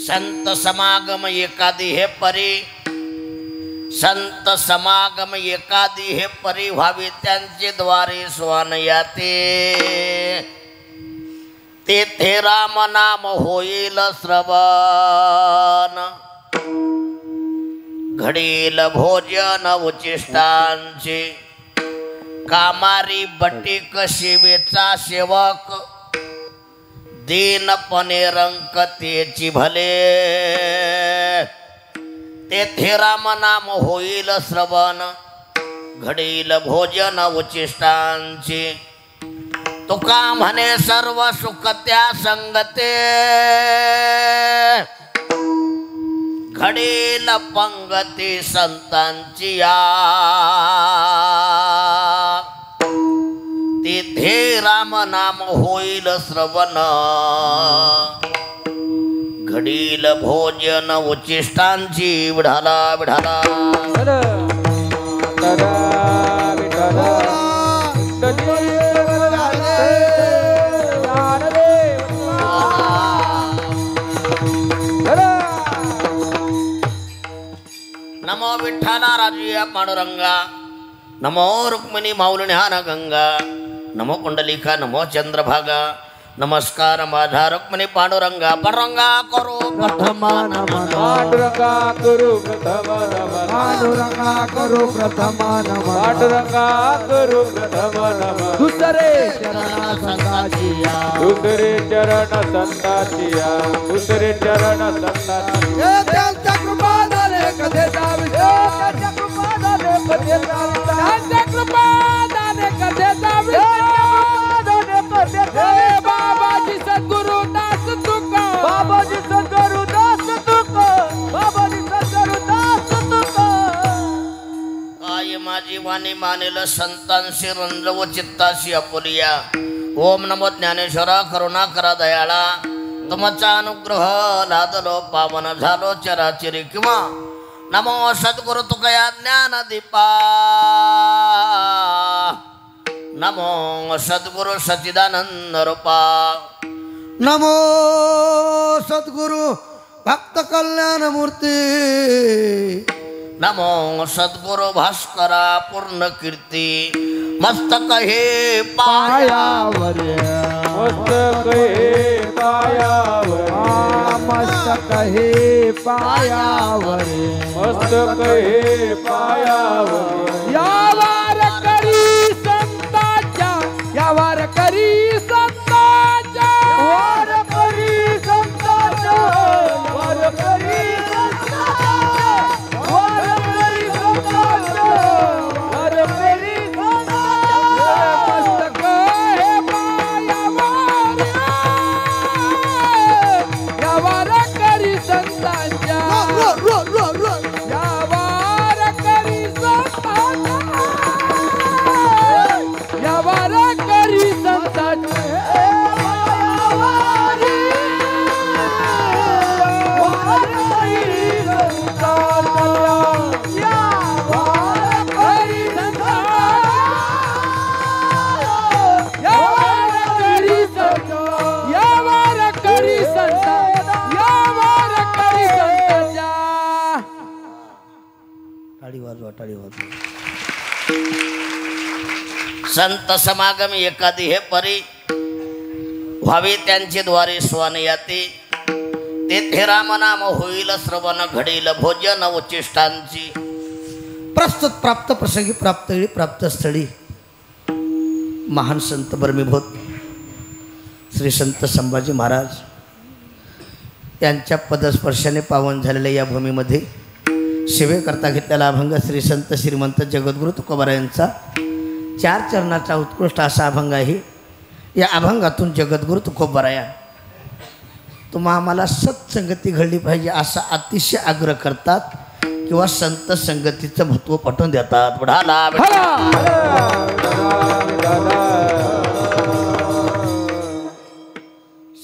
संत समागम एकादी हे परी, संत समागम एकादी हे परी व्हावे त्यांचे द्वारे स्वान याते, तेथे राम नाम होईल श्रवण, घडील भोजन उचिष्टांचे, कामारी बटीक शिवेचा सेवक, दीनपणे रंकतेची भले, तेथे राम नाम होईल श्रवण, घडील भोजन उचिष्टांचे, तुका म्हणे सर्व सुख त्या संगते, घडील पंगती संतांची या, तिथे राम नाम होईल श्रवण, घडील भोजन उचिष्टांची विढाला विढाला नमो विठ्ठला राजूया पांडुरंगा, नमो रुक्मिणी माऊलिन्यान गंगा, नमो कुंडलिका नमो चंद्रभागा, नमस्कार माझा रुक्मिणी पांडुरंगा, पांडुरंगा करू प्रथम नमन, पांडुरंगा करू प्रथम नमन, पांडुरंगा करू प्रथम नमन, पांडुरंगा करू प्रथम नमन, दुसरे चरण संताचिया, दुसरे चरण संताचिया, दुसरे चरण संताचिया, त्यांच्या कृपा झाले कधीचा विषय, त्यांच्या कृपा झाले कधीचा विषय, त्यांच्या कृपा झाले कधीचा विषय, बाबाजी सद्गुरु दास तुका, बाबाजी सद्गुरु दास तुका, बाबाजी सद्गुरु दास तुका, काय माझी वाणी मानेल संतांशी रंजव चित्ताशी अपुलिया, ओम नमो ज्ञानेश्वरा करुणा करा दयाळा, तुमचा अनुग्रह लादलो पावन झालो चराचरी किंवा, नमो सद्गुरु तुकया ज्ञान दीपा, नमो सद्गुरु सच्चिदानंद रूपा, नमो सद्गुरु भक्त कल्याण मूर्ती, नमो सद्गुरु भास्करा पूर्ण कीर्ती, मस्तक हे पायावर, मस्तक हे पायावर, मस्तक हे पायावर, मस्तक हे पायावर, यावर करी संताच्या, यावर करी संताच्या, यावर करी संताच्या, यावर करी संताच्या, यावर करी संताच्या, यावर करी संताच्या, मस्तक हे पायावर, यावर करी संताच्या, यावर करी संताच्या, यावर करी संताच्या, टाळी वाजवा टाळी वाजवा. संत समागम एकादी हे परी व्हावे त्यांचे द्वारे स्वान याते, तेथे राम नाम होईल श्रवण, घडील भोजन उचिष्टांची, प्रस्तुत प्राप्त प्रसंगी प्राप्त वेळी प्राप्त स्थळी महान संत बर्मीभूत श्री संत संभाजी महाराज यांच्या पदस्पर्शाने पावन झालेल्या या भूमीमध्ये सेवेकरता घेतलेला अभंग श्री संत श्रीमंत जगद्गुरु तुकोबारायांचा 4 चरणाचा उत्कृष्ट असा अभंग आहे. या अभंगातून जगद्गुरु तुकोबाराया तुम्हा आम्हाला सत्संगती घडली पाहिजे असा अतिशय आग्रह करतात किंवा संत संगतीचं महत्त्व पटवून देतात. बुढाला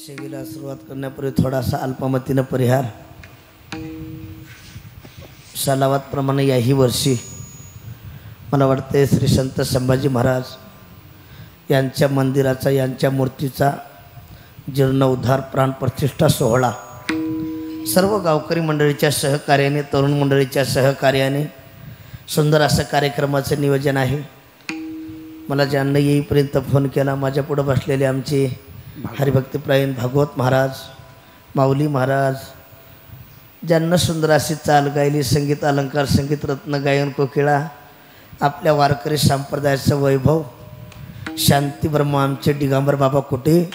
सेवेला सुरुवात करण्यापूर्वी थोडासा अल्पमतीनं परिहार. सालावातप्रमाणे याही वर्षी मला वाटते श्री संत संभाजी महाराज यांच्या मंदिराचा, यांच्या मूर्तीचा जीर्णोद्धार प्राणप्रतिष्ठा सोहळा सर्व गावकरी मंडळीच्या सहकार्याने, तरुण मंडळीच्या सहकार्याने सुंदर असं कार्यक्रमाचं नियोजन आहे. मला ज्यांना येईपर्यंत फोन केला, माझ्या पुढं बसलेले आमचे हरिभक्तीप्रायण भागवत महाराज, माऊली महाराज, ज्यांना सुंदर अशी चाल गायली, संगीत अलंकार, संगीत रत्न, गायन कोकिळा, आपल्या वारकरी संप्रदायाचं वैभव, शांती ब्रह्म आमचे दिगंबर बाबा कुठे,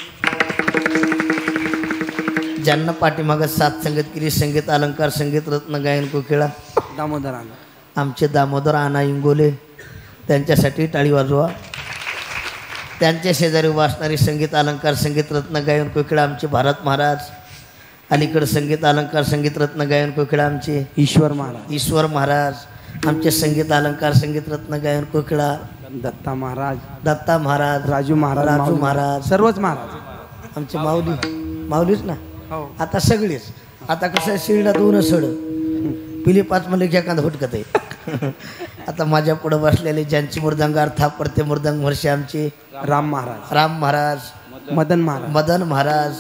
ज्यांना पाठीमागं साथ संगत केली, संगीत अलंकार, संगीत रत्न, गायन कोकिळा, दामोदर आमचे दामोदर अण्णा इंगोले, त्यांच्यासाठी टाळी वाजवा. त्यांच्या शेजारी वाचणारी संगीत अलंकार, संगीत रत्न, गायन कोकिळा आमचे भारत महाराज, अलीकडे संगीत अलंकार, संगीत रत्न, गायन कोकिळा आमचे ईश्वर महाराज, आमचे संगीत अलंकार, संगीत रत्न, गायन कोकिळा दत्ता महाराज, राजू महाराज, सर्वच महाराज, आमचे माऊलीच ना. हो. आता सगळेच, आता कसं शिरडा दोन सड पिली 5 म्हणले की एखादा फुटकत आहे. आता माझ्या पुढं बसलेले ज्यांची मृदंगार थापडते मृदंग वर्षे आमचे राम महाराज, मदन महाराज,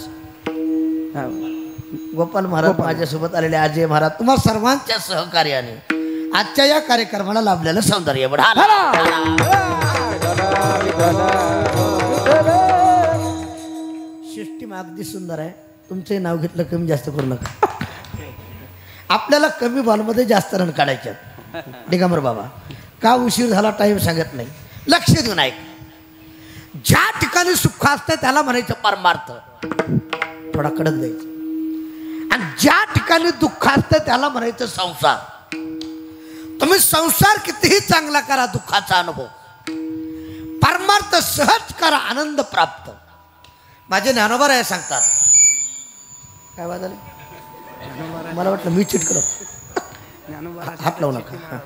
गोपाल महाराज, माझ्यासोबत आलेले अजय महाराज, तुम्हाला सर्वांच्या सहकार्याने आजच्या या कार्यक्रमाला लाभलेलं सौंदर्य बढा. सिस्टीम अगदी सुंदर आहे. तुमचंही नाव घेतलं कमी जास्त करू नका. आपल्याला कमी बॉलमध्ये जास्त रन काढायचे. दिगंबर बाबा का उशीर झाला टाईम सांगत नाही, लक्ष देऊन ऐक. ज्या ठिकाणी सुख असतं त्याला म्हणायचं परमार्थ, थोडा कडक द्यायचं. आणि ज्या ठिकाणी दुःख असतं त्याला म्हणायचं संसार. तुम्ही संसार कितीही चांगला करा, दुःखाचा अनुभव, परमार्थ सहज करा, आनंद प्राप्त. माझे ज्ञानोबा आहे सांगतात. काय वाजले? मला वाटलं मी चिटकलो. हात लावू नका.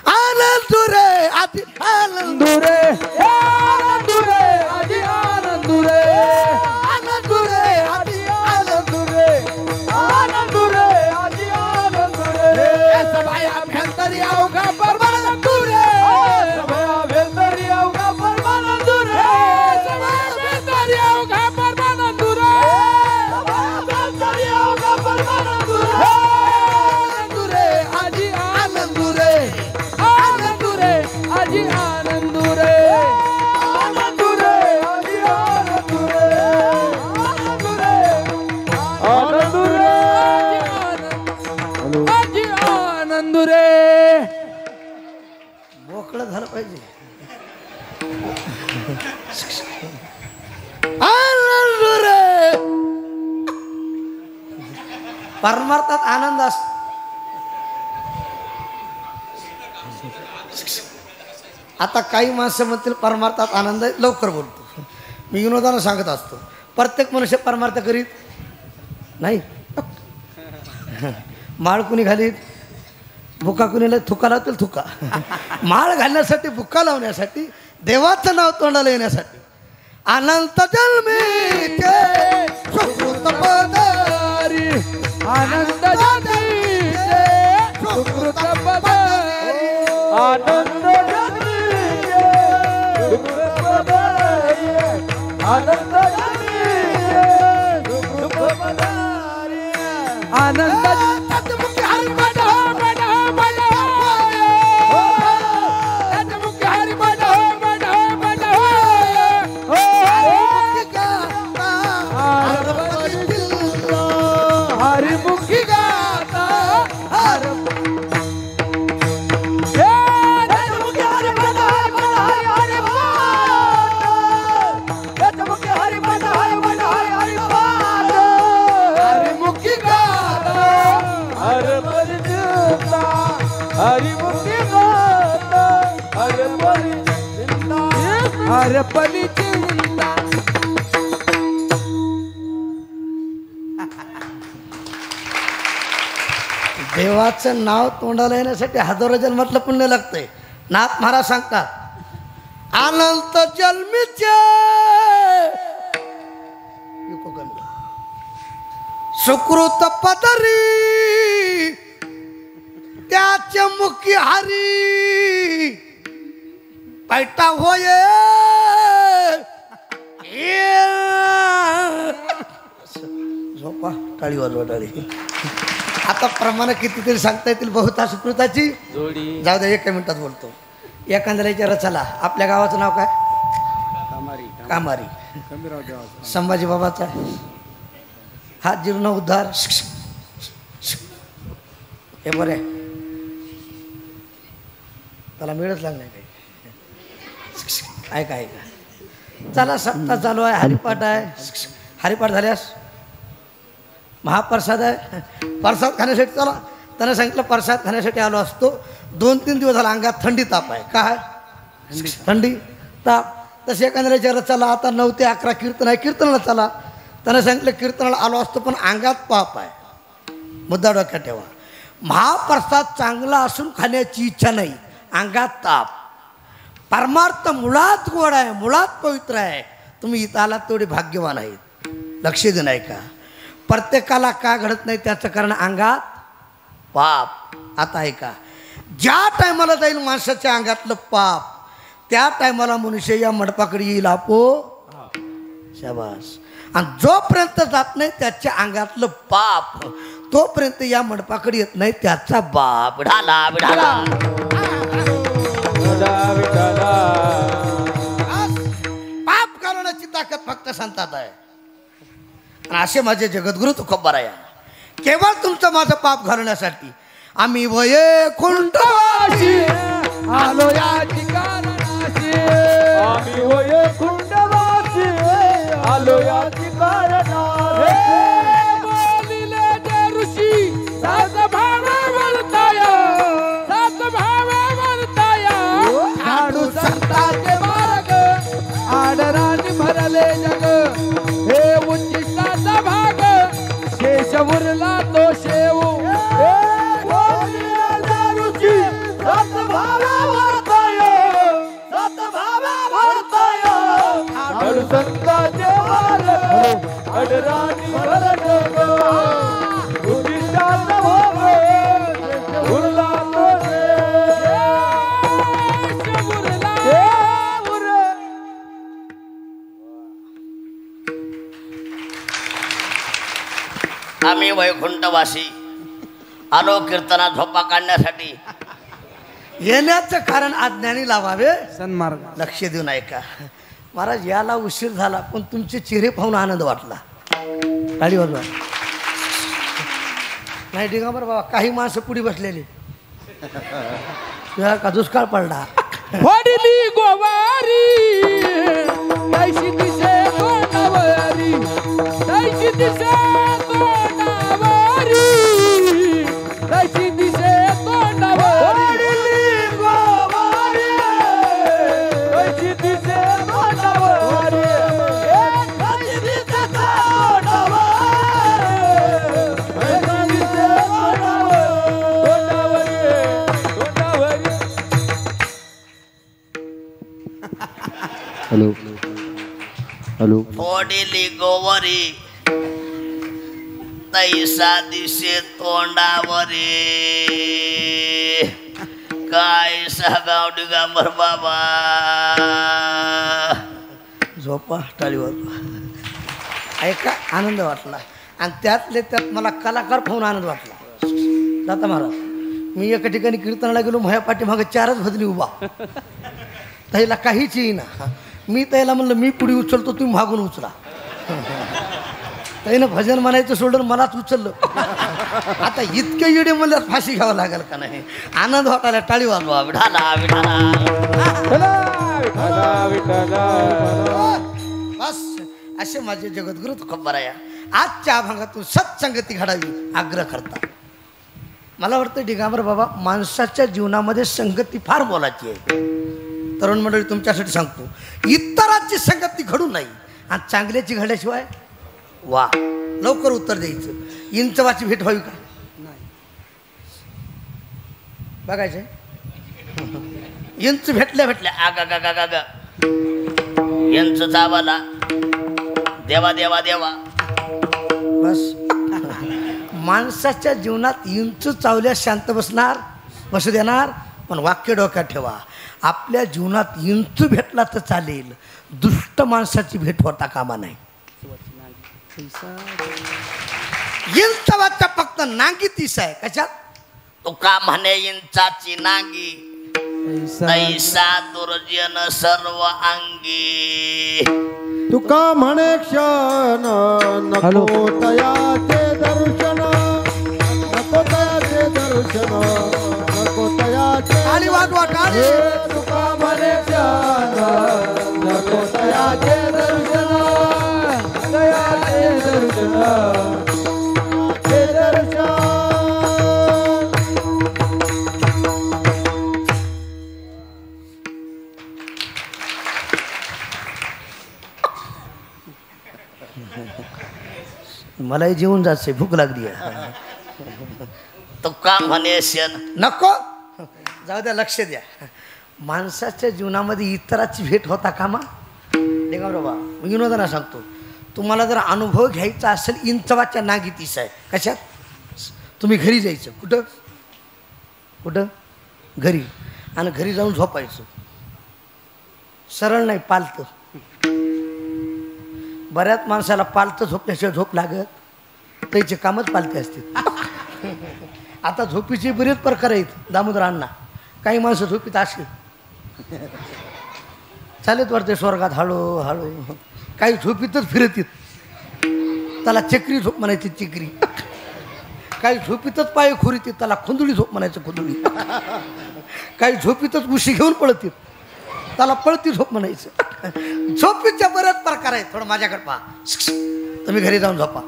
आनंद रे आधी आनंद रे, आनंद रे आधी आनंद रे, आनंद रे आधी आनंद रे, आनंद रे आधी आनंद रे. सभाया भेंतरी अवघा परमानंद रे, सभाया भेंतरी अवघा परमानंद रे, सभाया भेंतरी अवघा परमानंद रे, सभाया भेंतरी अवघा परमानंद रे. आनंद रे आधी आनंद रे, आनंद रे आधी आनंद रे, आनंद रे आधी आनंद रे, आनंद रे आधी आनंद रे. मोकळं झालं पाहिजे. आनंद रे, परमार्थात आनंद असतो. आता काही माणसं म्हणतील परमार्थात आनंद आहे, लवकर बोलतो. मी विनोदानं सांगत असतो, प्रत्येक मनुष्य परमार्थ करीत नाही. माळ कुणी घालीत, भुका कुणीला थुका लावतील, थुका माळ घालण्यासाठी, भुका लावण्यासाठी, देवाचं नाव तोंडाला येण्यासाठी. अनंत जन्मीचे सुकृत पदारी, अनंत जन्मीचे सुकृत पदारी, आनंद जन्मीचे सुकृत पदारी, आनंद जन्मीचे सुकृत पदारी, आनंद तत्मुखी हरि बड बड बड, तत्मुखी हरि बड बड बड, हरिमुखी गाता हर हरपली चिंता. देवाचं नाव तोंडाला येण्यासाठी हजारो जन्मातलं पुण्य लागतंय. नाथ महाराज सांगतात, अनंत जन्मीचे सुकृत पदरी, त्याच्या मुखी हरी पैटा होये. झोपा, टाळी वाजवा टाळी. आता प्रमाण कितीतरी सांगता येतील बहुता सुकृताची जोडी जाऊ दे 1 मिनिटात बोलतो. एखाद्याला विचारा चला आपल्या गावाचं नाव काय? कामारी. संभाजी बाबाचा हा जीर्ण उद्धार हे बरे त्याला मिळत लागणार काही. ऐका चला सप्ताह चालू आहे. हरिपाठ आहे. हरिपाठ झाल्यास महाप्रसाद आहे. प्रसाद खाण्यासाठी चला त्यानं सांगितलं प्रसाद खाण्यासाठी आलो असतो. 2-3 दिवस झाला अंगात थंडी ताप आहे. काय थंडी ताप. तसे एखाद्याला विचारलं चला आता 9 ते 11 कीर्तन आहे कीर्तनाला चला. त्यानं सांगितलं कीर्तनाला आलो असतो पण अंगात पाप आहे. मुद्दा डोक्यात ठेवा. महाप्रसाद चांगला असून खाण्याची इच्छा नाही. अंगात ताप. परमार्थ मुळात गोड आहे मुळात पवित्र आहे. तुम्ही इथं आलात तेवढे भाग्यवान आहेत. लक्ष देऊन ऐका. प्रत्येकाला का घडत नाही त्याचं कारण अंगात पाप. आता ऐका ज्या टायमाला जाईल माणसाच्या अंगातलं पाप त्या टायमाला मनुष्य या मंडपाकडे येईल आपो शाबास. आणि जोपर्यंत जात नाही त्याच्या अंगातलं पाप तोपर्यंत या मंडपाकडे येत नाही त्याचा बाप. ढाला ढाला पाप घालवण्याची ताकद फक्त संतात आहे. आणि असे माझे जगद्गुरु तुकोबाराय केवळ तुमचं माझं पाप घालवण्यासाठी आम्ही वैकुंठवासी आलो या ठिकाणाशी. आम्ही वैकुंठवासी आलो या ठिकाणाशी. बोलिले ते ऋषी सात भावे वर्ताया सात भावे वर्ताया. हाडू संतांचे मार्ग आडराने भरले जग. हे उच्चिष्टाचा भाग शेष उरला तो शेवू. संतांचे मार्ग आडराने भरले जग. उच्चिष्टाचा भाग उरला तो शेष उरला. आम्ही वैकुंठवासी आलो कीर्तनात झोपा काढण्यासाठी. येण्याचं कारण अज्ञानी लावावे सन्मार्ग. लक्ष देऊन ऐका. महाराज याला उशीर झाला पण तुमचे चेहरे पाहून आनंद वाटला. गाडी वाजवा नाही दिगंबर बाबा. काही माणसं पुढे बसलेली तुला का दुष्काळ पडला. वडली गोवारी तैशी दिसे गोदावरी. तैशी दिसे गोदावरी. तैशी दिसे गोदावरी. वडली गोवारी तैशी दिसे गोदावरी. तैशी दिसे गोदावरी. तैशी दिसे गोदावरी. गोदावरी. Hello hello. थोडीली गोवरी तैसा दिसे तोंडावरी. काय सहगाव दिगंबर बाबा. झोपा टाळीवर ऐका. आनंद वाटला आणि त्यातले त्यात मला कलाकार पाहून आनंद वाटला. दाता महाराज मी एका ठिकाणी कीर्तनाला गेलो. माझ्या पाठीमागे 4च भजनी उभा. त्याला काहीच येईना. मी त्याला म्हणलं मी पुढे उचलतो तुम्ही मागून उचला. त्यानं भजन म्हणायचं सोडून मलाच उचललं. आता इतके येडे म्हणल्यावर फाशी घ्यावं लागेल का नाही. आनंद वाटायला टाळी वाजवा. विठाला विठाला. बस असे माझे जगद्गुरु तुकोबाराया आजच्या अभंगातून सत्संगती घडावी आग्रह करतात. मला वाटतं दिगंबर बाबा माणसाच्या जीवनामध्ये संगती फार मोलाची आहे. तरुण मंडळी तुमच्यासाठी सांगतो इतरांची संगती घडू नाही आणि चांगल्याची घडल्याशिवाय वा लवकर उत्तर द्यायचं. इंचवाची भेट व्हावी का नाही बघायचं. इंच भेटल्या आगा गा गा गा गा. इंच चावाला देवा देवा देवा. बस माणसाच्या जीवनात इंच चावल्यास शांत बसू देणार. पण वाक्य डोक्यात ठेवा. आपल्या जीवनात इंच भेटला तर चालेल. दुष्ट माणसाची भेट होता कामा नाही. इंचवाचा फक्त फक्त नांगी तीस आहे. कशात? तुका म्हणे इंचाची नांगी ऐसा दुर्जन सर्व अंगी. तुका म्हणे क्षण नको तयाचे दर्शन, नको तयाचे दर्शन, नको तयाचे. टाळी वाजवा टाळी. तुका म्हणे क्षण नको तयाचे दर्शन, तयाचे दर्शन, ते दर्शन. मलाही जेवून जायचंय, भूक लागली आहे. तुका म्हणे शन. नको जाऊ द्या, लक्ष द्या. माणसाच्या जीवनामध्ये इतराची भेट होता कामा. बाबा मी विनोदाना सांगतो, तुम्हाला जर अनुभव घ्यायचा असेल इंचवाच्या नागीतीस आहे. कशात? तुम्ही घरी जायचं. कुठं कुठं? घरी. आणि घरी जाऊन झोपायचं. सरळ नाही, पालतं. बऱ्याच माणसाला पालतं झोपल्याशिवाय झोप लागत, त्याचे कामच पालते असते. आता झोपीचे बरेच प्रकार आहेत दामोदर अण्णा. काही माणसं झोपीत असे चालत वाटते स्वर्गात हळू हळू. काही झोपीतच फिरत, त्याला चक्री झोप म्हणायची, चक्री. काही झोपीतच पाय खुरीत, त्याला खुंदुळी झोप म्हणायचं, खुंदुळी. काही झोपीतच उशी घेऊन पळत, त्याला पळती झोप म्हणायचं. झोपीच्या बरेच प्रकार आहेत. थोडं माझ्याकडे पहा. तुम्ही घरी जाऊन झोपा.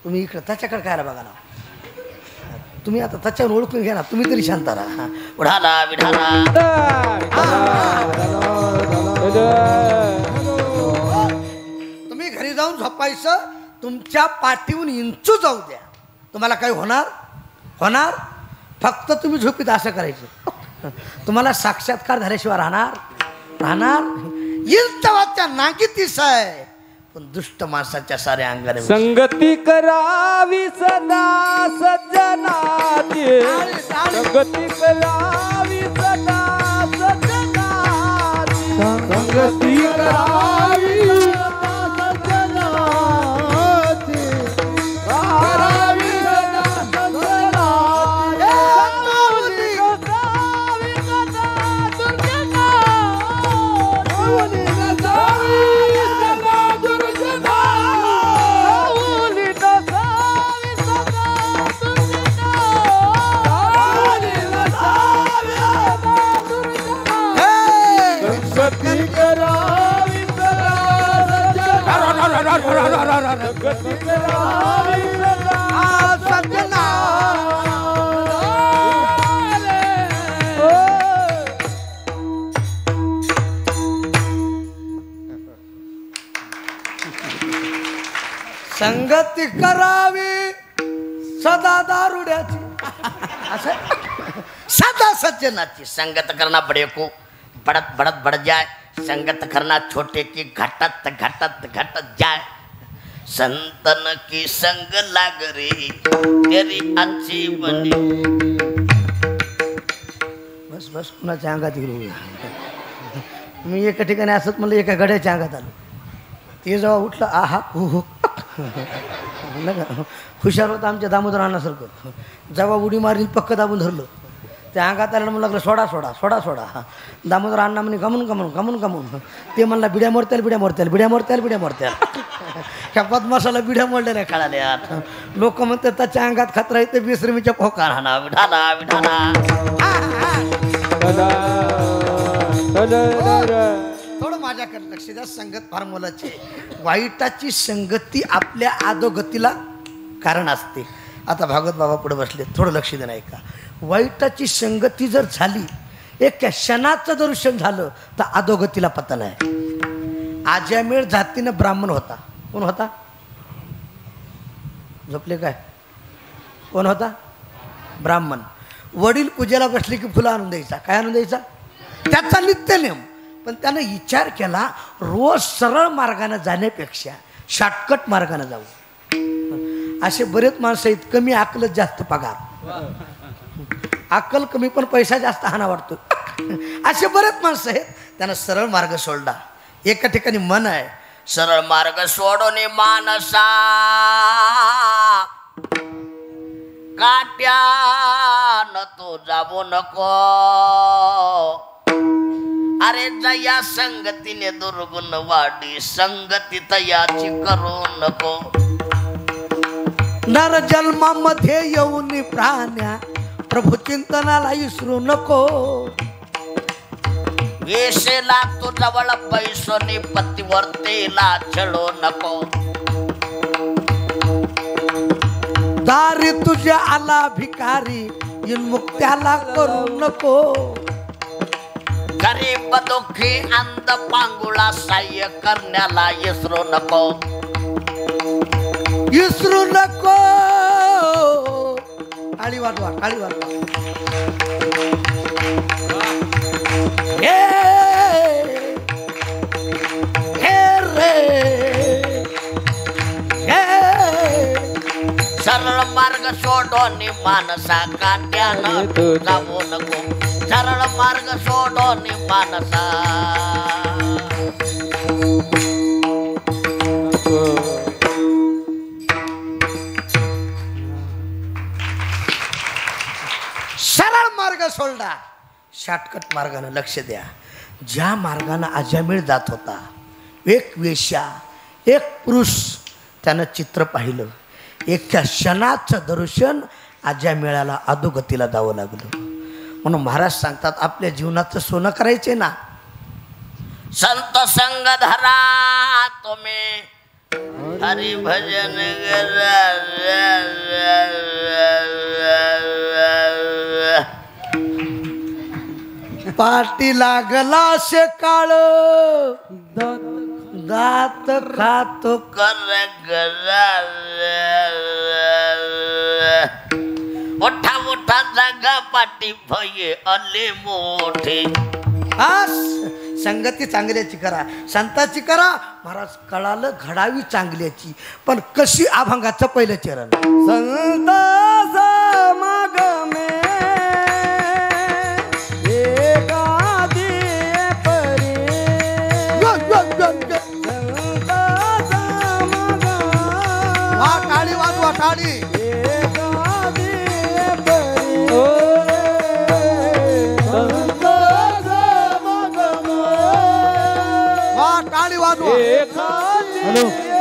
तुम्ही इकडं त्याच्याकडे कायला बघा ना. तुम्ही आता त्याच्यावर ओळखून घ्या ना. तुम्ही तरी शांत राहा. उडाला विढाला. तुम्ही घरी जाऊन झोपायचं. तुमच्या पाठीहून इंचू जाऊ द्या, तुम्हाला काही होणार होणार. फक्त तुम्ही झोपीत असं करायचं. तुम्हाला साक्षात्कार झाल्याशिवाय राहणार. इंचवाच्या नांगीतीस आहे, पण दुष्ट माणसाच्या साऱ्या अंगाने. संगती करावी सदा सज्जनाची, संगती करावी सदा सज्जनाची, संगती करावी सदा सज्जनाची, करावी सदा सज्जनाची. संगती करावी सदा दारुड्याची, असं सदा सज्जनाची. संगत करना बड़े को बढ़त बढ़त बढ़ जाए, संगत करना छोटे की घटत घटत घटत जाए. संतन की संग लाग रे तेरी अच्छी बनी. बस बस, कुणाच्या अंगात गेलो. मी एका ठिकाणी असत म्हणलं, एका गड्याच्या अंगात आलो. ते जेव्हा उठलं, आहा हो हो हुशार होतं आमच्या दामोदर अण्णासारखं. जेव्हा उडी मारली पक्क दाबून धरलं, त्या अंगात आल्यानं मला लागलं सोडा सोडा सोडा सोडा. दामोदर अण्णा म्हणे गमून गमून गमून गमून. ते म्हणला बिड्या मोरत्याल बिड्या मोरत्याल बिड्या मोरत्याल बिड्या मोरत्याल. ह्या बदमाशाला बिड्या मोडलेल्या कळाल्या. लोक म्हणतात त्याच्या अंगात खतरा आहे, ते बेसरमीच्या पोका राहणार. विढाला विढाला. थोडं माझ्याकडे लक्ष द्या. संगत फार मोलाची. वाईटाची संगती आपल्या अधोगतीला कारण असते. आता भागवत बाबा पुढे बसले, थोडं लक्ष देणं ऐका. वाईटाची संगती जर झाली, एक क्षणाचं दर्शन झालं तर अधोगतीला पतन आहे. आजमेळ जातीनं ब्राह्मण होता. कोण होता? झोपले काय? कोण होता? ब्राह्मण. वडील पूजेला बसले की फुलं आणून द्यायचा. काय आणून द्यायचा? त्याचा नित्य नियम. पण त्यानं विचार केला, रोज सरळ मार्गाने जाण्यापेक्षा शॉर्टकट मार्गाने जाऊ. असे बरेच माणसं आहेत, कमी अकलच जास्त पगार. अक्कल कमी पण पैसा जास्त हाना वाटतो. असे बरेच माणसं आहेत, त्यानं सरळ मार्ग सोडला. एका ठिकाणी मन आहे, सरळ मार्ग सोडून मानसा काट्यान तू जाऊ नको अरे जया संगतीने दुर्गुण वाढी संगती तयाची करू नको नर जन्मामध्ये येऊन प्राण्या प्रभू चिंतनाला विसरू नको वेशेला तू जवळ पैसोनी पतिवर्तेला छळू नको दारी तुझ्या आला भिकारी मुक्त्याला करू नको गरीब दुःखी अंध पांगुळा सहाय्य करण्याला विसरू नको विसरू नको टाळी वाजवा टाळी वाजवा सरळ मार्ग सोडून मानसा काट्यानं जाऊ नको सरळ मार्ग सोडून मानसा सरळ मार्ग सोडला शॉर्टकट मार्गाने लक्ष द्या ज्या मार्गाने अजामिळ जात होता एक वेश्या एक पुरुष त्यानं चित्र पाहिलं एका क्षणाचं दर्शन अजामिळाला अधोगतीला जावं लागलं म्हणून महाराज सांगतात आपल्या जीवनाचं सोनं करायचे ना संत संग धरा तुम्ही हरी भजन पाठी लागला शे काळ दात खातो कर मोठा मोठा जागा पाठी भये आले मोठे संगती चांगल्याची करा संताची करा महाराज कळालं घडावी चांगल्याची पण कशी अभंगाचं पहिलं चरण संत समागमे एकादी परी टाळी वाजवा टाळी एकादी परी संत समागमे टाळी वाजवा एकादी